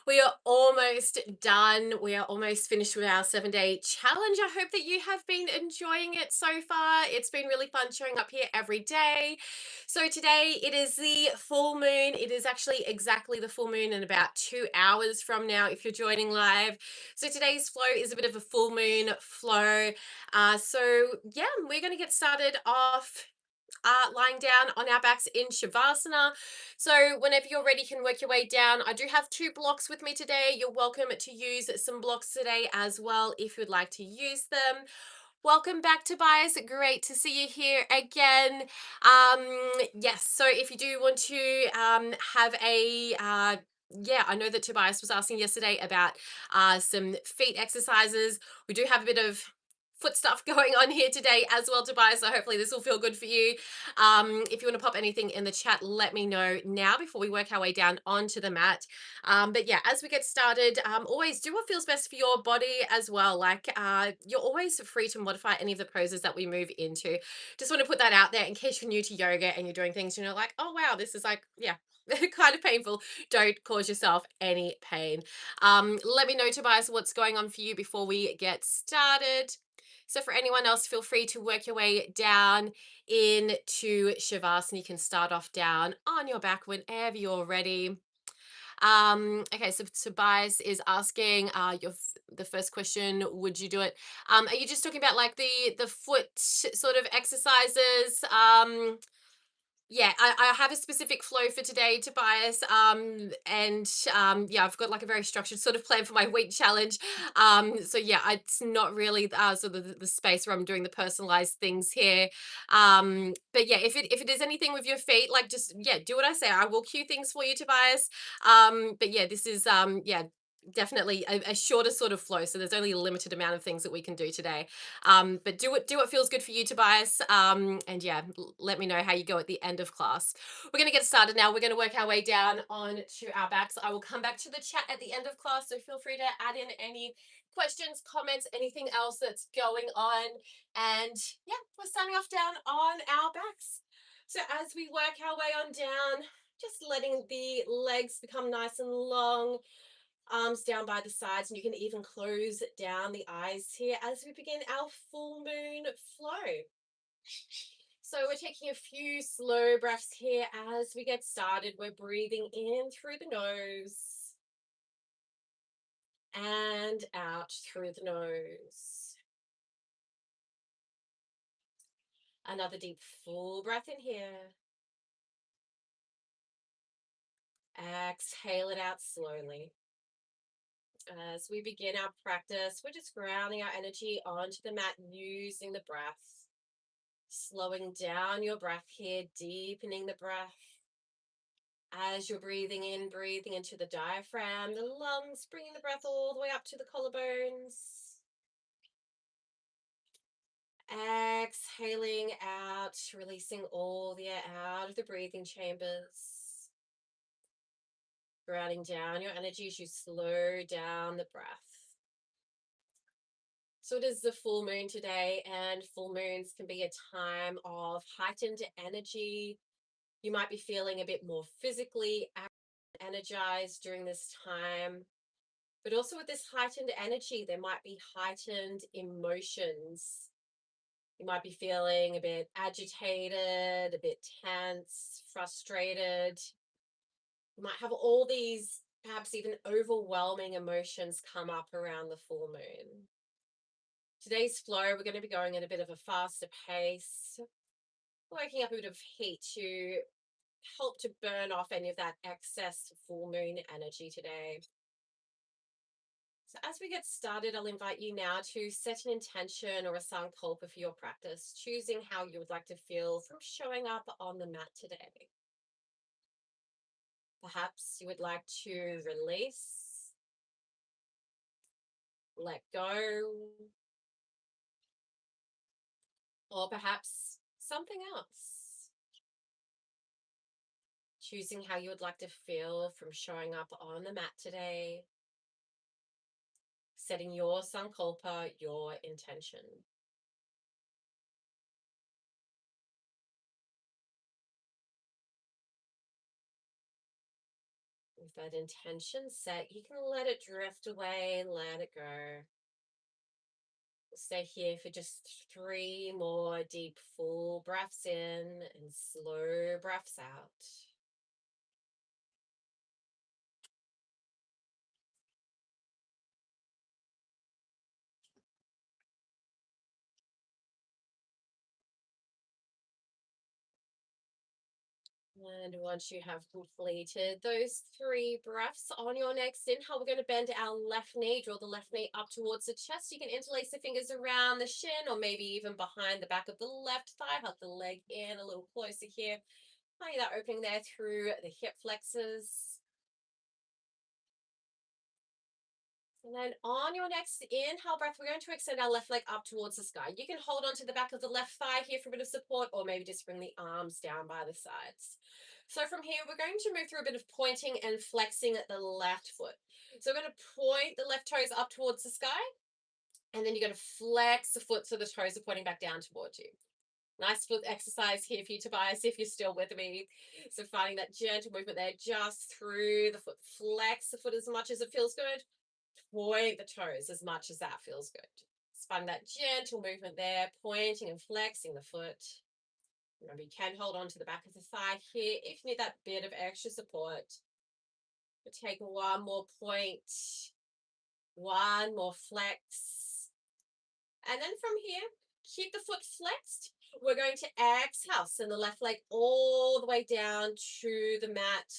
We are almost done. We are almost finished with our 7-day challenge. I hope that you have been enjoying it so far. It's been really fun showing up here every day. So today it is the full moon. It is actually exactly the full moon in about 2 hours from now if you're joining live. So today's flow is a bit of a full moon flow. So yeah, we're going to get started off lying down on our backs in Shavasana. So whenever you're ready, you can work your way down. I do have 2 blocks with me today. You're welcome to use some blocks today as well if you'd like to use them. Welcome back, Tobias. Great to see you here again. Yes, so if you do want to have a yeah, I know that Tobias was asking yesterday about some feet exercises. We do have a bit of foot stuff going on here today as well, Tobias, so hopefully this will feel good for you. If you want to pop anything in the chat, let me know now before we work our way down onto the mat. But yeah, as we get started, always do what feels best for your body as well. Like you're always free to modify any of the poses that we move into. Just want to put that out there in case you're new to yoga and you're doing things, you know, like, oh wow, this is like, yeah, kind of painful. Don't cause yourself any pain. Let me know, Tobias, what's going on for you before we get started. So for anyone else, feel free to work your way down into Shavasana. You can start off down on your back whenever you're ready. Okay, so Tobias is asking the first question, would you do it? Are you just talking about like the foot sort of exercises? Yeah, I have a specific flow for today, Tobias. Yeah, I've got like a very structured sort of plan for my week challenge. So yeah, it's not really sort of the space where I'm doing the personalized things here. But yeah, if it is anything with your feet, like just yeah, do what I say. I will cue things for you, Tobias. But yeah, this is yeah, definitely a shorter sort of flow. So there's only a limited amount of things that we can do today. But do what feels good for you, Tobias. And yeah, let me know how you go at the end of class. We're going to get started now. We're going to work our way down onto our backs. I will come back to the chat at the end of class, so feel free to add in any questions, comments, anything else that's going on. And yeah, we're starting off down on our backs. So as we work our way on down, just letting the legs become nice and long, arms down by the sides, and you can even close down the eyes here as we begin our full moon flow. So we're taking a few slow breaths here as we get started. We're breathing in through the nose and out through the nose. Another deep full breath in here. Exhale it out slowly. As we begin our practice, we're just grounding our energy onto the mat using the breath. Slowing down your breath here, deepening the breath. As you're breathing in, breathing into the diaphragm, the lungs, bringing the breath all the way up to the collarbones. Exhaling out, releasing all the air out of the breathing chambers. Grounding down your energy as you slow down the breath. So it is the full moon today, and full moons can be a time of heightened energy. You might be feeling a bit more physically energized during this time, but also with this heightened energy, there might be heightened emotions. You might be feeling a bit agitated, a bit tense, frustrated. You might have all these perhaps even overwhelming emotions come up around the full moon. Today's flow, we're going to be going at a bit of a faster pace, working up a bit of heat to help to burn off any of that excess full moon energy today. So as we get started, I'll invite you now to set an intention or a sankalpa for your practice, choosing how you would like to feel from showing up on the mat today. Perhaps you would like to release, let go, or perhaps something else. Choosing how you would like to feel from showing up on the mat today, setting your sankalpa, your intention. With that intention set, you can let it drift away, let it go. We'll stay here for just 3 more deep, full breaths in and slow breaths out. And once you have completed those 3 breaths, on your next inhale, we're going to bend our left knee, draw the left knee up towards the chest. You can interlace the fingers around the shin or maybe even behind the back of the left thigh. Hug the leg in a little closer here. Find that opening there through the hip flexors. And then on your next inhale breath, we're going to extend our left leg up towards the sky. You can hold on to the back of the left thigh here for a bit of support, or maybe just bring the arms down by the sides. So from here, we're going to move through a bit of pointing and flexing at the left foot. So we're going to point the left toes up towards the sky, and then you're going to flex the foot so the toes are pointing back down towards you. Nice foot exercise here for you, Tobias, if you're still with me. So finding that gentle movement there just through the foot. Flex the foot as much as it feels good. Point the toes as much as that feels good. Just find that gentle movement there, pointing and flexing the foot. Remember, you can hold on to the back of the thigh here if you need that bit of extra support. But take one more point, one more flex. And then from here, keep the foot flexed. We're going to exhale, send the left leg all the way down to the mat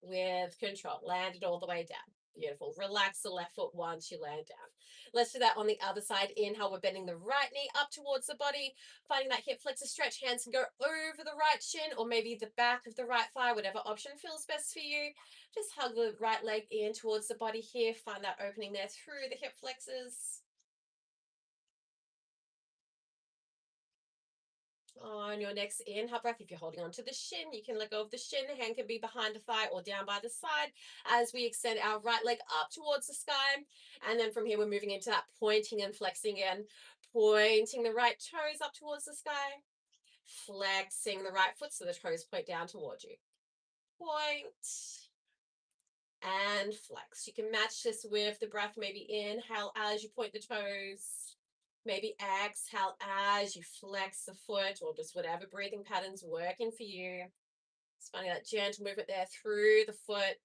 with control. Land it all the way down. Beautiful. Relax the left foot once you land down. Let's do that on the other side. Inhale, we're bending the right knee up towards the body, finding that hip flexor stretch. Hands can go over the right shin or maybe the back of the right thigh, whatever option feels best for you. Just hug the right leg in towards the body here. Find that opening there through the hip flexors. On your next inhale breath, if you're holding on to the shin, you can let go of the shin. The hand can be behind the thigh or down by the side as we extend our right leg up towards the sky. And then from here, we're moving into that pointing and flexing again. Pointing the right toes up towards the sky. Flexing the right foot so the toes point down towards you. Point and flex. You can match this with the breath. Maybe inhale as you point the toes. Maybe exhale as you flex the foot, or just whatever breathing pattern's working for you. It's finding that gentle movement there through the foot.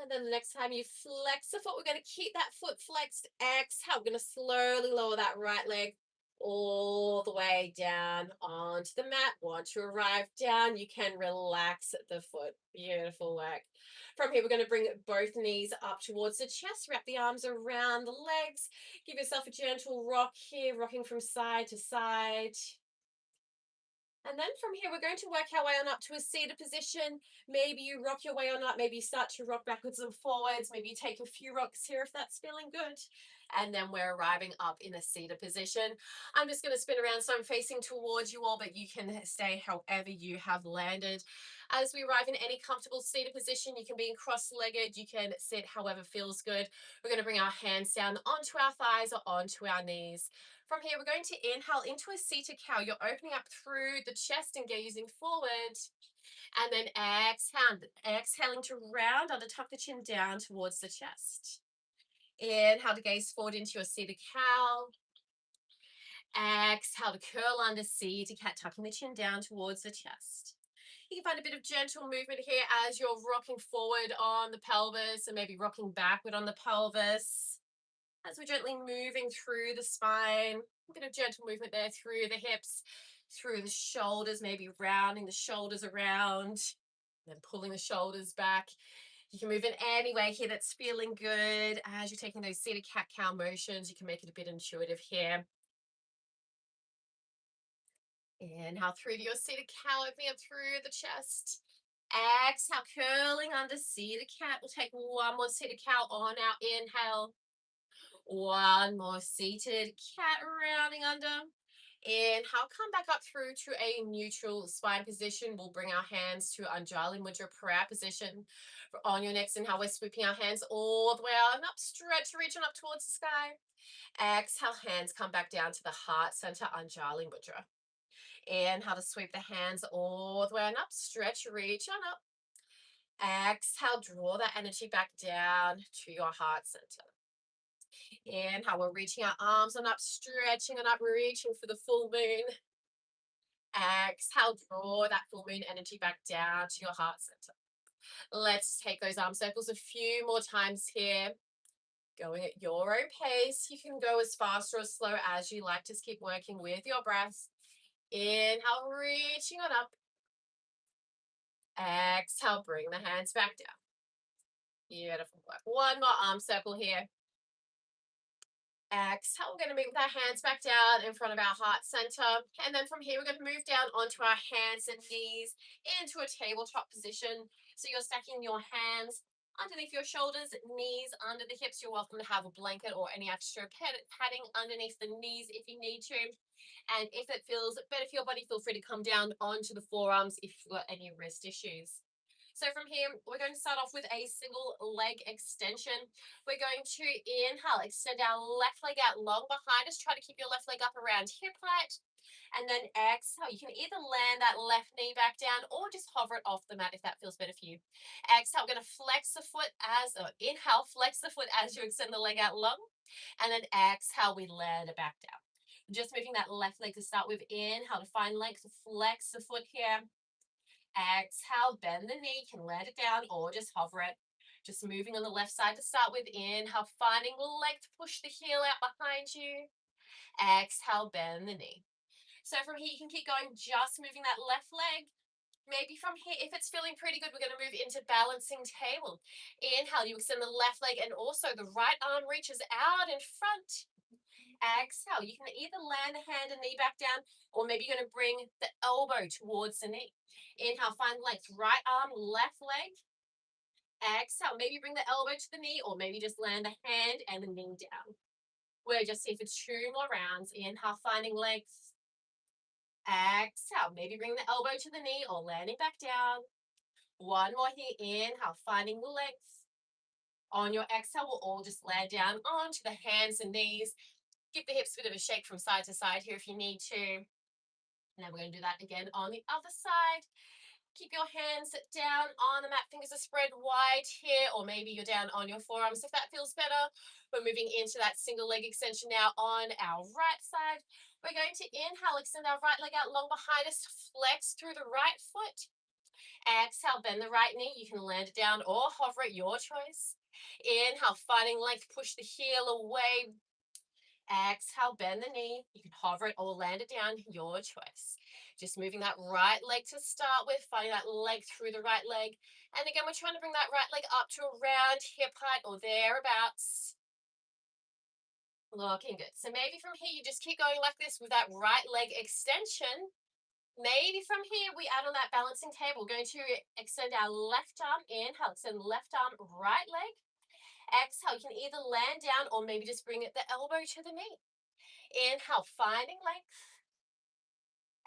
And then the next time you flex the foot, we're going to keep that foot flexed. Exhale. We're going to slowly lower that right leg all the way down onto the mat. Once you arrive down, you can relax the foot. Beautiful work. From here, we're going to bring both knees up towards the chest. Wrap the arms around the legs. Give yourself a gentle rock here, rocking from side to side. And then from here, we're going to work our way on up to a seated position. Maybe you rock your way on up. Maybe you start to rock backwards and forwards. Maybe you take a few rocks here if that's feeling good. And then we're arriving up in a seated position. I'm just going to spin around so I'm facing towards you all, but you can stay however you have landed. As we arrive in any comfortable seated position, you can be in cross-legged. You can sit however feels good. We're going to bring our hands down onto our thighs or onto our knees. From here, we're going to inhale into a seated cow. You're opening up through the chest and gazing forward. And then exhaling to round under, tuck the chin down towards the chest. Inhale to gaze forward into your seated cow. Exhale to curl under seated cat, tucking the chin down towards the chest. You can find a bit of gentle movement here as you're rocking forward on the pelvis and maybe rocking backward on the pelvis. As we're gently moving through the spine, a bit of gentle movement there through the hips, through the shoulders, maybe rounding the shoulders around, then pulling the shoulders back. You can move in any way here that's feeling good. As you're taking those seated cat-cow motions, you can make it a bit intuitive here. Inhale through to your seated cow, opening up through the chest. Exhale, curling under seated cat. We'll take one more seated cow on our inhale. One more seated cat, rounding under. Inhale, come back up through to a neutral spine position. We'll bring our hands to Anjali Mudra prayer position. On your next inhale, we're sweeping our hands all the way out and up, stretch, reaching up towards the sky. Exhale, hands come back down to the heart center, Anjali Mudra. Inhale to sweep the hands all the way on up. Stretch, reach on up. Exhale, draw that energy back down to your heart center. Inhale, we're reaching our arms on up, stretching on up, reaching for the full moon. Exhale, draw that full moon energy back down to your heart center. Let's take those arm circles a few more times here. Going at your own pace. You can go as fast or as slow as you like. Just keep working with your breath. Inhale, reaching on up. Exhale, bring the hands back down. Beautiful work. One more arm circle here. Exhale, we're going to move with our hands back down in front of our heart center. And then from here, we're going to move down onto our hands and knees into a tabletop position. So you're stacking your hands underneath your shoulders, knees under the hips. You're welcome to have a blanket or any extra padding underneath the knees if you need to. And if it feels better for your body, feel free to come down onto the forearms if you've got any wrist issues. So from here, we're going to start off with a single leg extension. We're going to inhale, extend our left leg out long behind us. Try to keep your left leg up around hip height. And then exhale. You can either land that left knee back down or just hover it off the mat if that feels better for you. Exhale, we're going to flex the foot inhale, flex the foot as you extend the leg out long. And then exhale, we land it back down. Just moving that left leg to start with. Inhale to find length, flex the foot here. Exhale, bend the knee, you can land it down or just hover it. Just moving on the left side to start with. Inhale, finding length, push the heel out behind you. Exhale, bend the knee. So from here, you can keep going, just moving that left leg. Maybe from here, if it's feeling pretty good, we're going to move into balancing table. Inhale, you extend the left leg and also the right arm reaches out in front. Exhale, you can either land the hand and knee back down, or maybe you're going to bring the elbow towards the knee. Inhale, find length, right arm, left leg. Exhale, maybe bring the elbow to the knee, or maybe just land the hand and the knee down. We're just here for 2 more rounds. Inhale, finding length. Exhale, maybe bring the elbow to the knee or landing back down. One more here. Inhale, finding the length. On your exhale, we'll all just land down onto the hands and knees. Give the hips a bit of a shake from side to side here if you need to. And then we're going to do that again on the other side. Keep your hands down on the mat, fingers are spread wide here, or maybe you're down on your forearms if that feels better. We're moving into that single leg extension now on our right side. We're going to inhale, extend our right leg out long behind us, flex through the right foot. Exhale, bend the right knee. You can land it down or hover it, your choice. Inhale, finding length, push the heel away. Exhale, bend the knee. You can hover it or land it down, your choice. Just moving that right leg to start with, finding that leg through the right leg. And again, we're trying to bring that right leg up to around hip height or thereabouts. Looking good. So maybe from here, you just keep going like this with that right leg extension. Maybe from here, we add on that balancing table. We're going to extend our left arm, inhale, extend left arm, right leg. Exhale, you can either land down or maybe just bring the elbow to the knee. Inhale, finding length.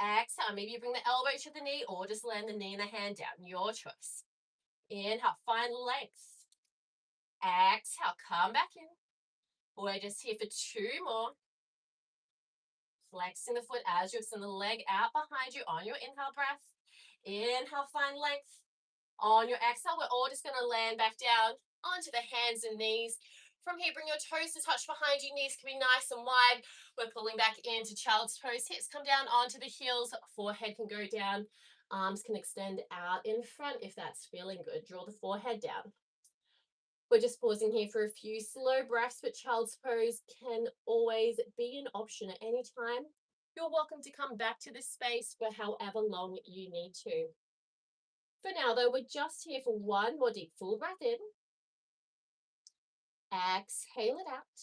Exhale, maybe you bring the elbow to the knee or just land the knee and the hand down, your choice. Inhale, find length. Exhale, come back in. We're just here for 2 more. Flexing the foot as you extend the leg out behind you on your inhale breath. Inhale, find length. On your exhale, we're all just going to land back down onto the hands and knees. From here, bring your toes to touch behind you. Knees can be nice and wide. We're pulling back into child's pose. Hips come down onto the heels. Forehead can go down. Arms can extend out in front if that's feeling good. Draw the forehead down. We're just pausing here for a few slow breaths, but child's pose can always be an option at any time. You're welcome to come back to this space for however long you need to. For now, though, we're just here for 1 more deep full breath in. Exhale it out.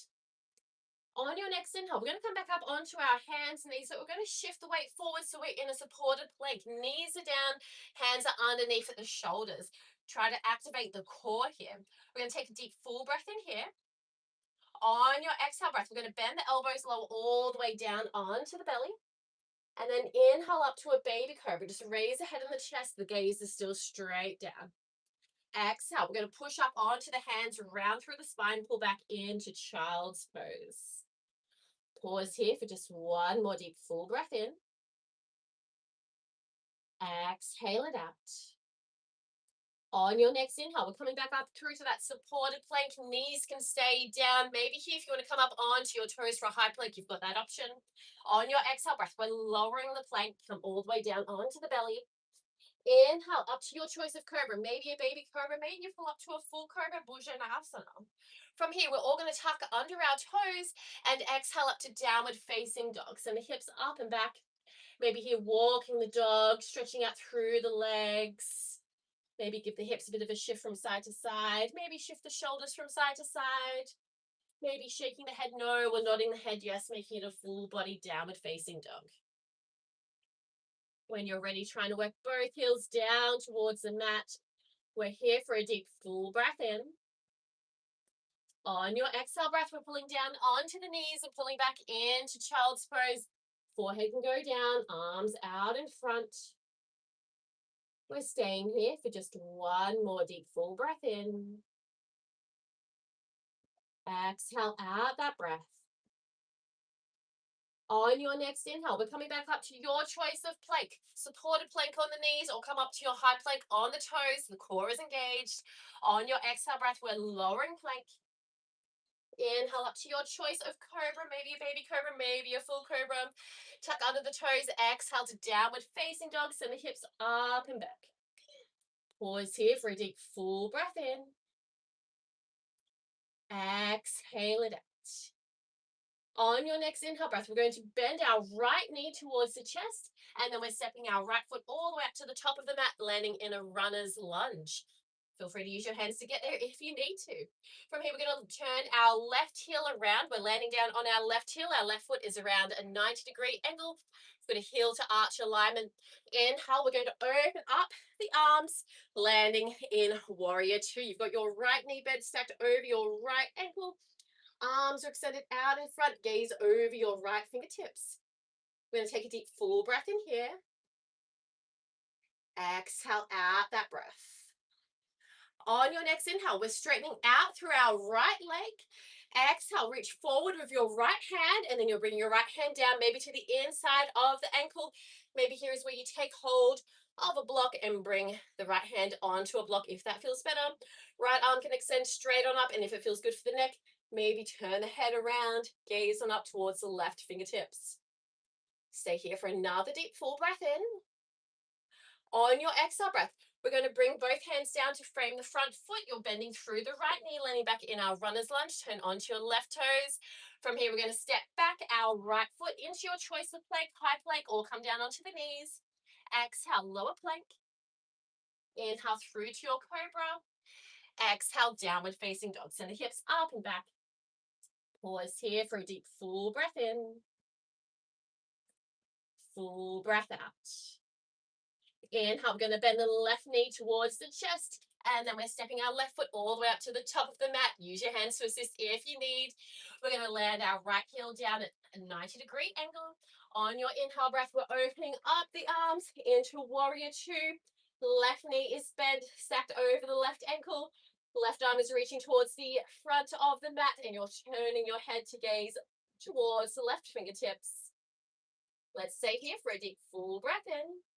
On your next inhale, we're going to come back up onto our hands and knees. So we're going to shift the weight forward so we're in a supported plank. Knees are down, hands are underneath at the shoulders. Try to activate the core here. We're going to take a deep full breath in here. On your exhale breath, we're going to bend the elbows lower all the way down onto the belly. And then inhale up to a baby cobra. Just raise the head and the chest. The gaze is still straight down. Exhale, we're going to push up onto the hands, round through the spine, pull back into child's pose. Pause here for just 1 more deep full breath in. Exhale it out. On your next inhale, we're coming back up through to that supported plank. Knees can stay down. Maybe here, if you want to come up onto your toes for a high plank, you've got that option. On your exhale breath, we're lowering the plank. Come all the way down onto the belly. Inhale, up to your choice of cobra. Maybe a baby cobra. Maybe you pull up to a full cobra, Bhujanasana. From here, we're all going to tuck under our toes and exhale up to downward facing dog. Send the hips up and back. Maybe here, walking the dog, stretching out through the legs. Maybe give the hips a bit of a shift from side to side. Maybe shift the shoulders from side to side. Maybe shaking the head no or nodding the head yes, making it a full body downward facing dog. When you're ready, trying to work both heels down towards the mat. We're here for a deep full breath in. On your exhale breath, we're pulling down onto the knees and pulling back into child's pose. Forehead can go down, arms out in front. We're staying here for just one more deep full breath in. Exhale out that breath. On your next inhale, we're coming back up to your choice of plank. Supported plank on the knees or come up to your high plank on the toes. The core is engaged. On your exhale breath, we're lowering plank. Inhale up to your choice of cobra, maybe a baby cobra, maybe a full cobra. Tuck under the toes, exhale to downward facing dog, send the hips up and back. Pause here for a deep full breath in. Exhale it out. On your next inhale breath, we're going to bend our right knee towards the chest, and then we're stepping our right foot all the way up to the top of the mat, landing in a runner's lunge. Feel free to use your hands to get there if you need to. From here, we're going to turn our left heel around. We're landing down on our left heel. Our left foot is around a 90-degree angle. We've got a heel to arch alignment. Inhale, we're going to open up the arms, landing in warrior two. You've got your right knee bent stacked over your right ankle. Arms are extended out in front. Gaze over your right fingertips. We're going to take a deep full breath in here. Exhale out that breath. On your next inhale, we're straightening out through our right leg. Exhale, reach forward with your right hand, and then you'll bring your right hand down, maybe to the inside of the ankle. Maybe here is where you take hold of a block and bring the right hand onto a block if that feels better. Right arm can extend straight on up, and if it feels good for the neck, maybe turn the head around, gaze on up towards the left fingertips. Stay here for another deep full breath in. On your exhale breath, we're going to bring both hands down to frame the front foot. You're bending through the right knee, landing back in our runner's lunge. Turn onto your left toes. From here, we're going to step back our right foot into your choice of plank, high plank, or come down onto the knees. Exhale, lower plank. Inhale through to your cobra. Exhale, downward facing dog. Send the hips up and back. Pause here for a deep full breath in. Full breath out. Inhale, we're going to bend the left knee towards the chest, and then we're stepping our left foot all the way up to the top of the mat. Use your hands to assist if you need. We're going to land our right heel down at a 90-degree angle. On your inhale breath, we're opening up the arms into warrior two. Left knee is bent, stacked over the left ankle. Left arm is reaching towards the front of the mat, and you're turning your head to gaze towards the left fingertips. Let's stay here for a deep full breath in.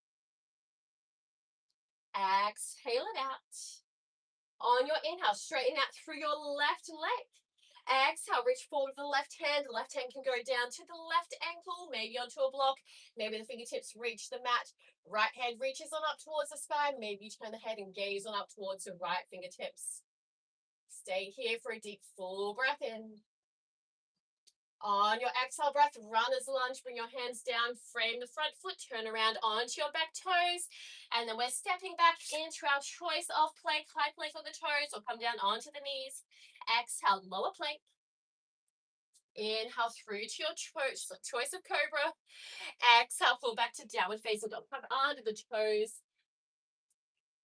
Exhale it out. On your inhale, straighten out through your left leg. Exhale, reach forward with the left hand. The left hand can go down to the left ankle, maybe onto a block. Maybe the fingertips reach the mat. Right hand reaches on up towards the spine. Maybe you turn the head and gaze on up towards the right fingertips. Stay here for a deep full breath in. On your exhale breath, runner's lunge, bring your hands down, frame the front foot, turn around onto your back toes, and then we're stepping back into our choice of plank, high plank on the toes, or come down onto the knees. Exhale, lower plank. Inhale through to your choice of cobra. Exhale, pull back to downward facing dog. Come under the toes.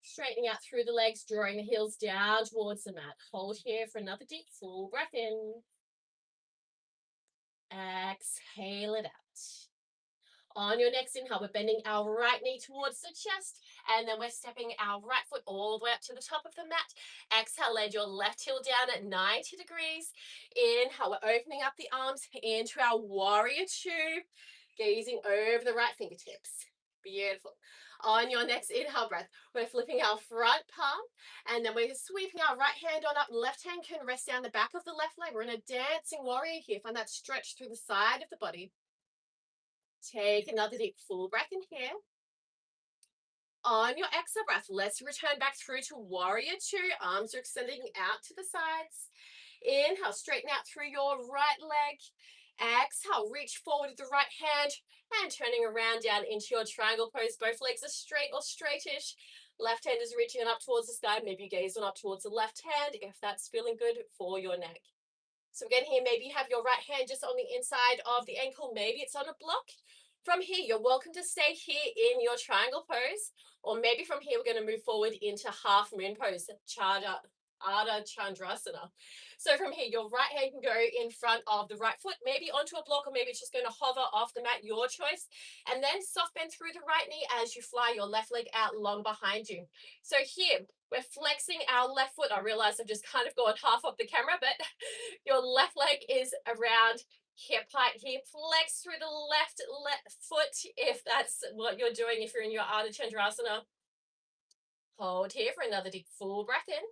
Straightening out through the legs, drawing the heels down towards the mat. Hold here for another deep full breath in. Exhale it out. On your next inhale, we're bending our right knee towards the chest, and then we're stepping our right foot all the way up to the top of the mat. Exhale, land your left heel down at 90 degrees. Inhale, we're opening up the arms into our warrior two, gazing over the right fingertips. Beautiful. On your next inhale breath, we're flipping our front palm and then we're sweeping our right hand on up. Left hand can rest down the back of the left leg. We're in a dancing warrior here. Find that stretch through the side of the body. Take another deep full breath in here. On your exhale breath, let's return back through to warrior two. Arms are extending out to the sides. Inhale, straighten out through your right leg. Exhale, reach forward with the right hand and turning around down into your triangle pose. Both legs are straight or straightish. Left hand is reaching up towards the sky. Maybe gaze on up towards the left hand if that's feeling good for your neck. So again here, maybe you have your right hand just on the inside of the ankle. Maybe it's on a block. From here, you're welcome to stay here in your triangle pose. Or maybe from here, we're going to move forward into half moon pose, Ardha Chandrasana. So from here, your right hand can go in front of the right foot, maybe onto a block, or maybe it's just going to hover off the mat, your choice. And then soft bend through the right knee as you fly your left leg out long behind you. So here, we're flexing our left foot. I realize I've just kind of gone half off the camera, but your left leg is around hip height here. Flex through the left foot if that's what you're doing, if you're in your Ardha Chandrasana. Hold here for another deep full breath in.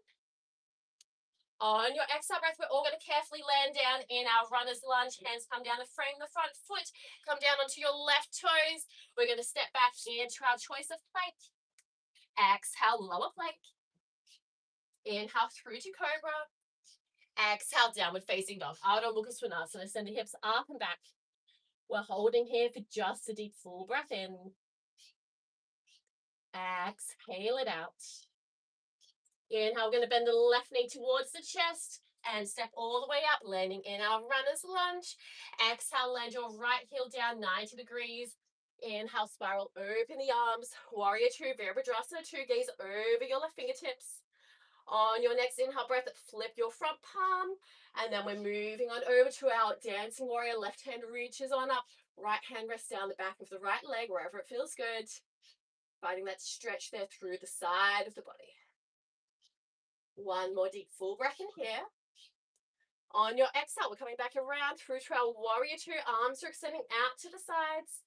On your exhale breath, we're all going to carefully land down in our runner's lunge. Hands come down to frame the front foot. Come down onto your left toes. We're going to step back into our choice of plank. Exhale, lower plank. Inhale through to cobra. Exhale, downward facing dog. Ardha Mukha Svanasana. Send the hips up and back. We're holding here for just a deep full breath in. Exhale it out. Inhale, we're going to bend the left knee towards the chest and step all the way up, landing in our runner's lunge. Exhale, land your right heel down 90 degrees. Inhale, spiral, open the arms. Warrior two, Virabhadrasana two, gaze over your left fingertips. On your next inhale breath, flip your front palm. And then we're moving on over to our dancing warrior. Left hand reaches on up. Right hand rests down the back of the right leg, wherever it feels good. Finding that stretch there through the side of the body. One more deep full breath in here. On your exhale, we're coming back around through to our warrior two. Arms are extending out to the sides.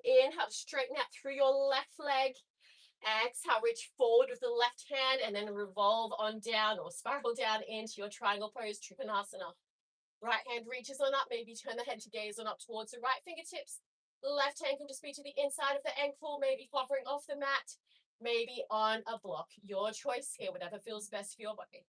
Inhale, straighten out through your left leg. Exhale, reach forward with the left hand and then revolve on down or spiral down into your triangle pose, Trikonasana. Right hand reaches on up, maybe turn the head to gaze on up towards the right fingertips. The left hand can just be to the inside of the ankle, maybe hovering off the mat, maybe on a block. Your choice here, whatever feels best for your body.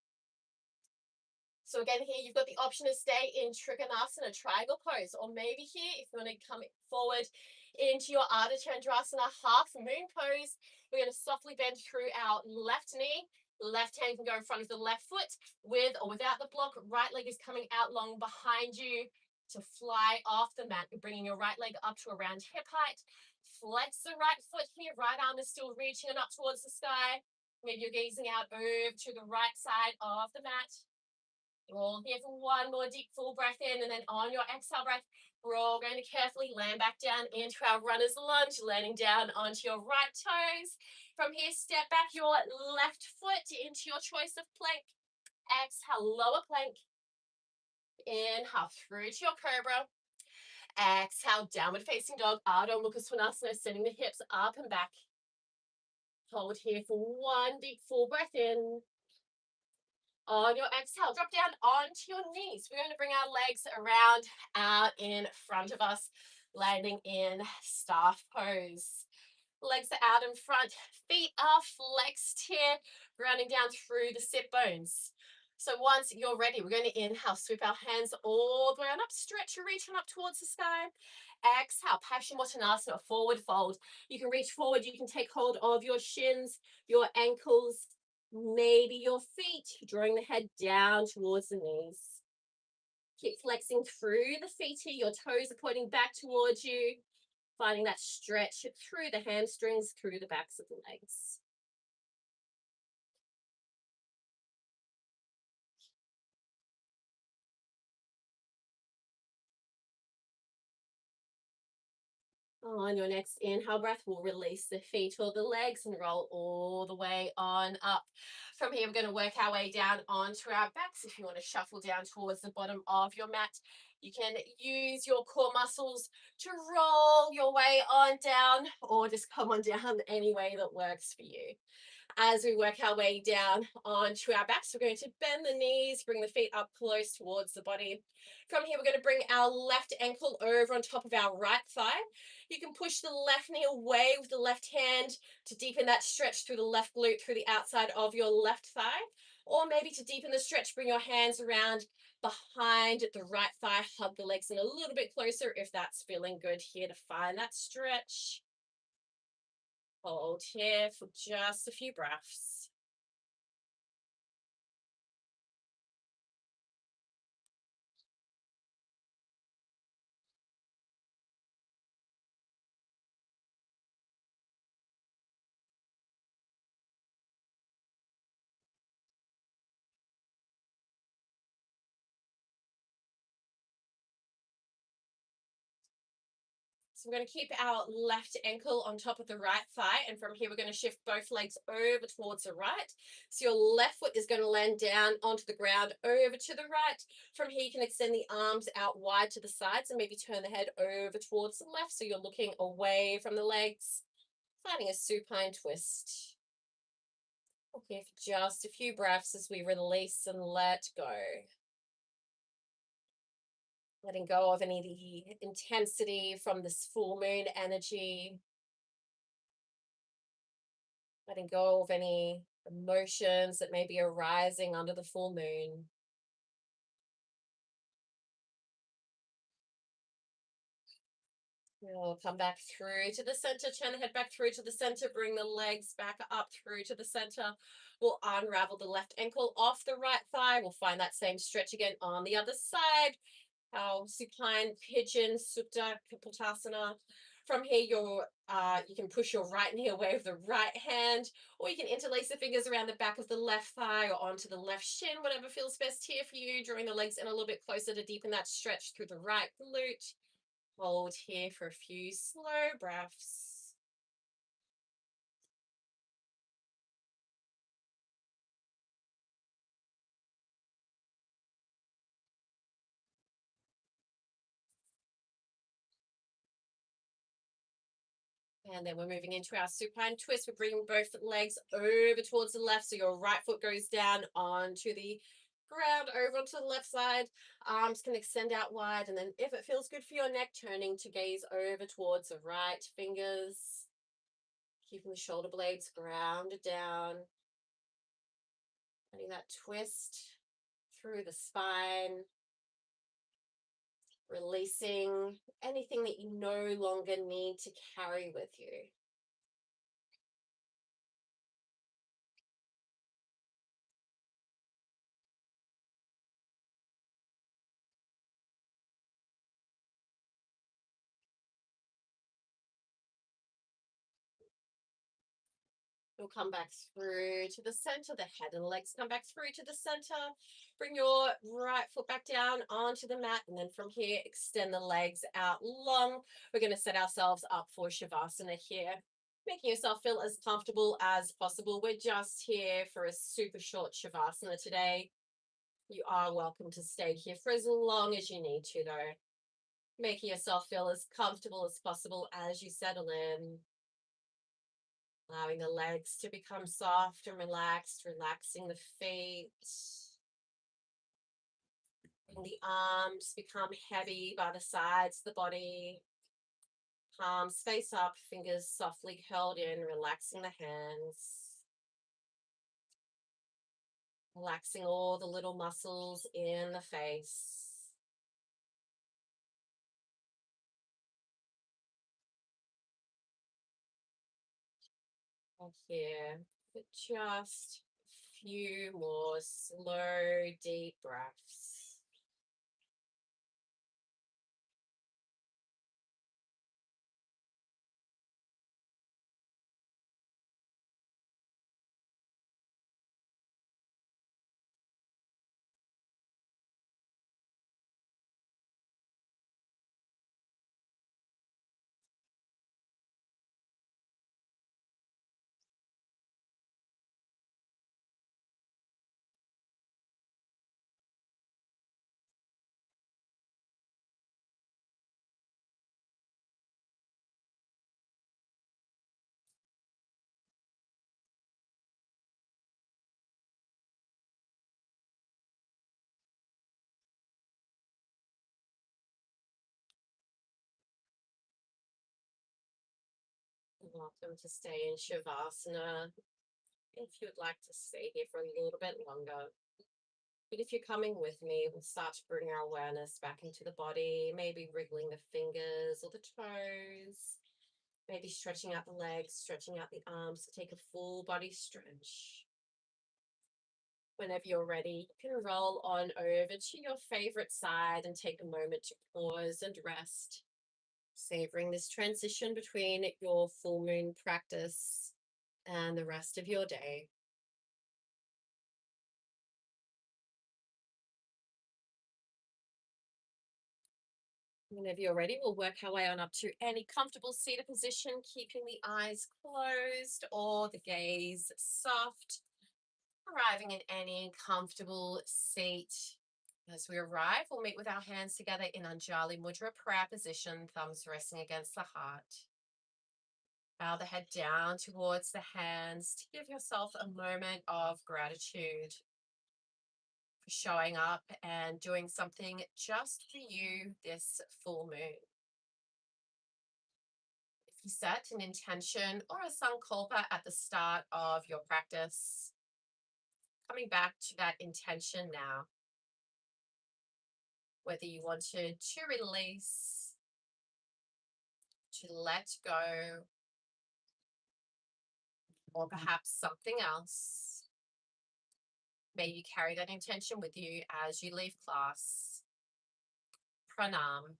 So again, here you've got the option to stay in Trikonasana, triangle pose, or maybe here, if you want to come forward into your Ardha Chandrasana, half moon pose, we're going to softly bend through our left knee. Left hand can go in front of the left foot, with or without the block. Right leg is coming out long behind you to fly off the mat. You're bringing your right leg up to around hip height. Flex the right foot here. Right arm is still reaching up towards the sky. Maybe you're gazing out over to the right side of the mat. We're all here for one more deep full breath in, and then on your exhale breath, we're all going to carefully land back down into our runner's lunge, landing down onto your right toes. From here, step back your left foot into your choice of plank. Exhale, lower plank. Inhale through to your cobra. Exhale, downward facing dog, Ardha Mukha Svanasana, sending the hips up and back. Hold here for one deep full breath in. On your exhale, drop down onto your knees. We're going to bring our legs around out in front of us, landing in staff pose. Legs are out in front, feet are flexed here, grounding down through the sit bones. So once you're ready, we're going to inhale, sweep our hands all the way on up, stretch your reach on up towards the sky. Exhale, Paschimottanasana, forward fold. You can reach forward, you can take hold of your shins, your ankles, maybe your feet, drawing the head down towards the knees. Keep flexing through the feet here. Your toes are pointing back towards you, finding that stretch through the hamstrings, through the backs of the legs. On your next inhale breath, we'll release the feet or the legs and roll all the way on up. From here, we're going to work our way down onto our backs. If you want to shuffle down towards the bottom of your mat, You can use your core muscles to roll your way on down or just come on down any way that works for you. As we work our way down onto our backs, we're going to bend the knees, bring the feet up close towards the body. From here, we're going to bring our left ankle over on top of our right thigh. You can push the left knee away with the left hand to deepen that stretch through the left glute, through the outside of your left thigh. Or maybe to deepen the stretch, bring your hands around behind the right thigh, hug the legs in a little bit closer if that's feeling good here to find that stretch. Hold here for just a few breaths. So we're going to keep our left ankle on top of the right thigh. And from here, we're going to shift both legs over towards the right. So your left foot is going to land down onto the ground over to the right. From here, you can extend the arms out wide to the sides and maybe turn the head over towards the left. So you're looking away from the legs, finding a supine twist. Okay, for just a few breaths as we release and let go. Letting go of any of the intensity from this full moon energy. Letting go of any emotions that may be arising under the full moon. We'll come back through to the center, turn the head back through to the center, bring the legs back up through to the center. We'll unravel the left ankle off the right thigh. We'll find that same stretch again on the other side. Our supine pigeon, Supta Kapotasana. From here, you can push your right knee away with the right hand, or you can interlace the fingers around the back of the left thigh or onto the left shin, whatever feels best here for you, drawing the legs in a little bit closer to deepen that stretch through the right glute. Hold here for a few slow breaths. And then we're moving into our supine twist. We're bringing both legs over towards the left. So your right foot goes down onto the ground, over onto the left side. Arms can extend out wide. And then if it feels good for your neck, turning to gaze over towards the right fingers. Keeping the shoulder blades grounded down. Letting that twist through the spine. Releasing anything that you no longer need to carry with you. You'll come back through to the center, the head and legs come back through to the center. Bring your right foot back down onto the mat. And then from here, extend the legs out long. We're going to set ourselves up for Shavasana here, making yourself feel as comfortable as possible. We're just here for a super short Shavasana today. You are welcome to stay here for as long as you need to, though. Making yourself feel as comfortable as possible as you settle in. Allowing the legs to become soft and relaxed, relaxing the feet. And the arms become heavy by the sides of the body. Palms face up, fingers softly curled in, relaxing the hands. Relaxing all the little muscles in the face. Here, but just a few more slow, deep breaths. Welcome to stay in Shavasana. If you'd like to stay here for a little bit longer. But if you're coming with me, we'll start to bring our awareness back into the body, maybe wriggling the fingers or the toes, maybe stretching out the legs, stretching out the arms to take a full body stretch. Whenever you're ready, you can roll on over to your favorite side and take a moment to pause and rest, savoring this transition between your full moon practice and the rest of your day. Whenever you're ready, we'll work our way on up to any comfortable seated position, keeping the eyes closed or the gaze soft, arriving in any comfortable seat. As we arrive, we'll meet with our hands together in Anjali Mudra prayer position, thumbs resting against the heart. Bow the head down towards the hands to give yourself a moment of gratitude for showing up and doing something just for you this full moon. If you set an intention or a sankalpa at the start of your practice, coming back to that intention now, whether you wanted to release, to let go, or perhaps something else, may you carry that intention with you as you leave class. Pranam.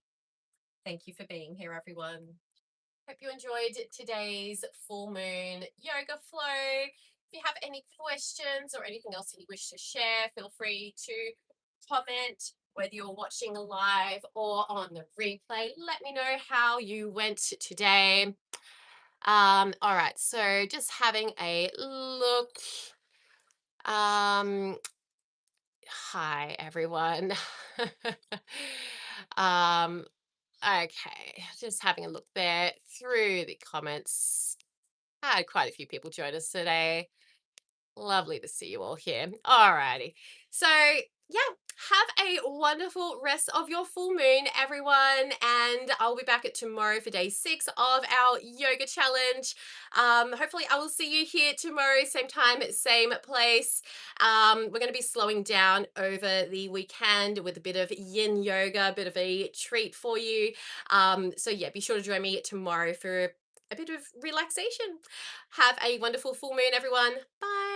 Thank you for being here, everyone. Hope you enjoyed today's full moon yoga flow. If you have any questions or anything else that you wish to share, feel free to comment, whether you're watching live or on the replay. Let me know how you went today. All right, so just having a look. Hi, everyone. Okay, just having a look there through the comments. I had quite a few people join us today. Lovely to see you all here. Alrighty. So, yeah, have a wonderful rest of your full moon, everyone. And I'll be back at tomorrow for day 6 of our yoga challenge. Hopefully, I will see you here tomorrow, same time, same place. We're going to be slowing down over the weekend with a bit of yin yoga, a bit of a treat for you. So, yeah, be sure to join me tomorrow for a bit of relaxation. Have a wonderful full moon, everyone. Bye.